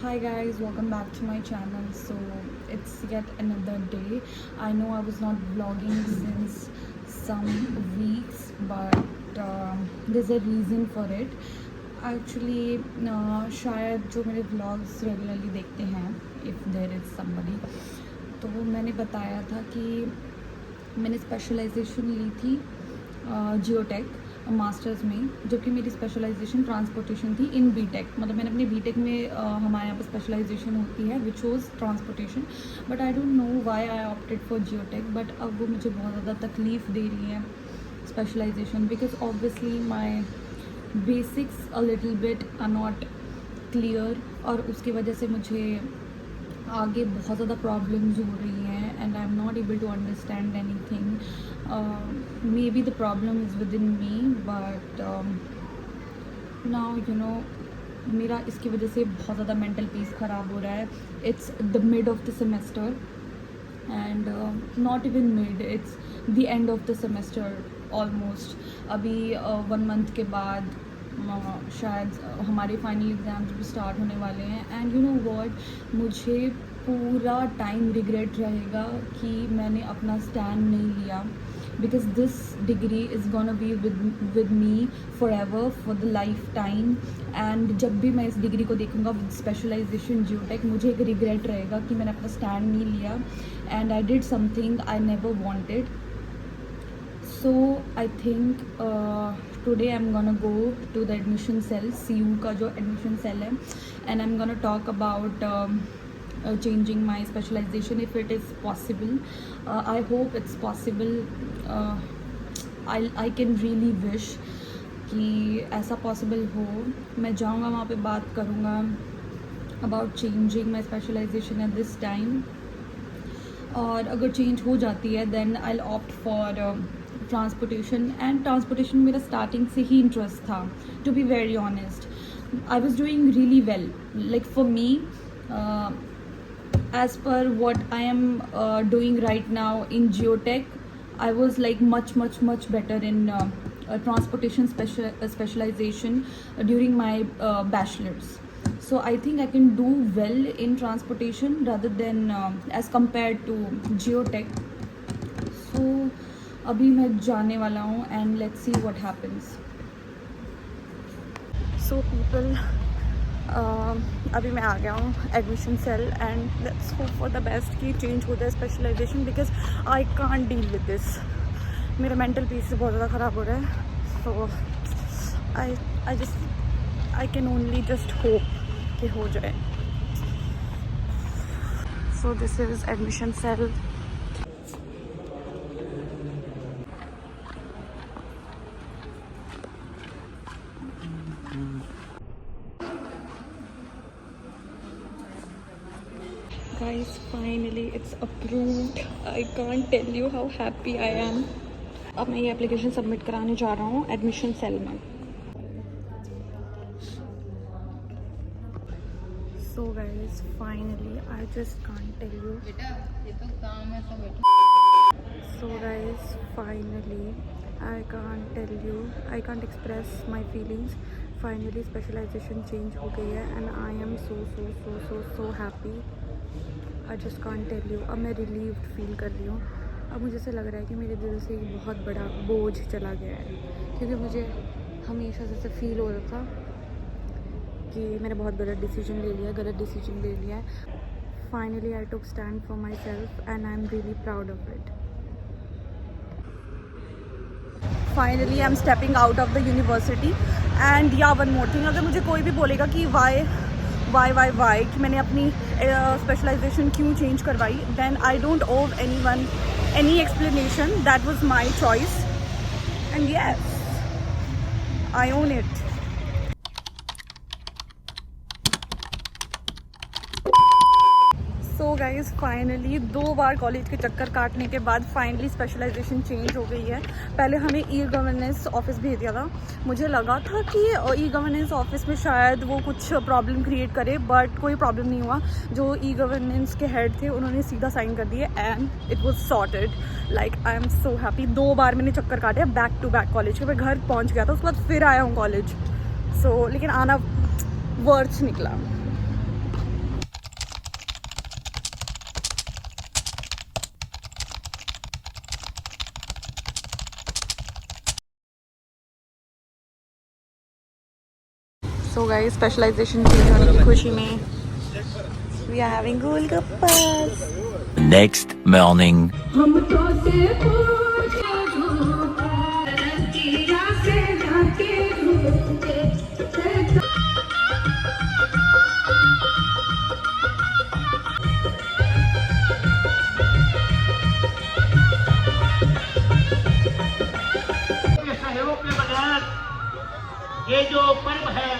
Hi guys, welcome back to my channel. So it's yet another day. I know I was not vlogging since some weeks, but there's a reason for it. Actually, शायद जो मेरे vlogs regularly देखते हैं, if there is somebody, तो मैंने बताया था कि मैंने स्पेशलाइजेशन ली थी जियोटेक मास्टर्स में, जबकि मेरी स्पेशलाइजेशन ट्रांसपोर्टेशन थी इन बीटेक. मतलब मैंने अपने बीटेक में हमारे यहाँ पर स्पेशलाइजेशन होती है which was transportation. But I don't know why I opted for geotech. But अब वो मुझे बहुत ज़्यादा तकलीफ़ दे रही है specialization, because obviously my basics a little bit are not clear, और उसकी वजह से मुझे आगे बहुत ज़्यादा प्रॉब्लम्स हो रही हैं and I am not able to understand anything. Maybe the problem is within me, but now you know मेरा इसकी वजह से बहुत ज़्यादा मेंटल पीस ख़राब हो रहा है. It's the mid of the semester and not even mid, it's the end of the semester almost. अभी 1 मंथ के बाद शायद हमारे फाइनल एग्ज़ाम्स भी स्टार्ट होने वाले हैं. एंड यू नो व्हाट, मुझे पूरा टाइम रिग्रेट रहेगा कि मैंने अपना स्टैंड नहीं लिया, because this degree is gonna be with me for ever, for the life time. And जब भी मैं इस डिग्री को देखूँगा विद स्पेशलाइजेशन जियोटेक, मुझे एक रिग्रेट रहेगा कि मैंने अपना स्टैंड नहीं लिया and I did something I never wanted. So I think today I'm gonna go to the admission cell, CU का जो admission cell है, and I'm gonna talk about changing my specialization if it is possible. I hope it's possible. I can really wish कि ऐसा possible हो. मैं जाऊँगा वहाँ पे बात करूँगा about changing my specialization at this time. और अगर change हो जाती है then I'll opt for transportation. And transportation मेरा स्टार्टिंग से ही इंटरेस्ट था, to be very honest. I was doing really well, like for me as per what I am doing right now in geotech. I was like much better in transportation specialization during my bachelor's. So I think I can do well in transportation rather than as compared to geotech. So अभी मैं जाने वाला हूँ and let's see what happens. So people, अभी मैं आ गया हूँ admission cell and let's hope for the best कि चेंज हो जाए specialisation, because I can't deal with this. मेरा मेंटल पीस बहुत ज़्यादा ख़राब हो रहा है. So I can only just hope कि हो जाए. So this is admission cell. Guys, finally it's approved. I can't tell you how happy I am. अब मैं ये एप्लीकेशन सबमिट कराने जा रहा हूँ एडमिशन सेल में. So guys, finally I just can't tell you. बेटा ये तो काम है सब बेटा. So guys, finally I can't tell you. I can't express my feelings. Finally specialization change हो गई है and I am so happy. I just can't tell you. अब मैं relieved फील कर रही हूँ. अब मुझे ऐसा लग रहा है कि मेरे दिल से एक बहुत बड़ा बोझ चला गया है, क्योंकि मुझे हमेशा से फील हो रहा था कि मैंने बहुत गलत डिसीजन ले लिया है. Finally I took stand for my self and I am really proud of it. Finally I am stepping out of the university. And या वन मोर थिंग, अगर मुझे कोई भी बोलेगा कि वाई कि मैंने अपनी स्पेशलाइजेशन क्यों चेंज करवाई, देन आई डोंट ओव anyone any explanation. That was my choice and yes, I own it. So guys, finally 2 bar college के चक्कर काटने के बाद फाइनली स्पेशलाइजेशन चेंज हो गई है. पहले हमें ई गवर्नेंस ऑफिस भेज दिया था. मुझे लगा था कि ई गवर्नेंस ऑफिस में शायद वो कुछ प्रॉब्लम क्रिएट करे, बट कोई प्रॉब्लम नहीं हुआ. जो ई गवर्नेंस के हेड थे उन्होंने सीधा साइन कर दिए and it was sorted. Like I am so happy. 2 बार मैंने चक्कर काटे बैक टू बैक कॉलेज के. मैं घर पहुँच गया था, उसके बाद फिर आया हूँ कॉलेज. लेकिन आना वर्थ निकला. सो गाइस स्पेशलाइजेशन चेंज होने की खुशी में we are having golgappas. Next morning. सहयोग के बगैर ये जो पर्व है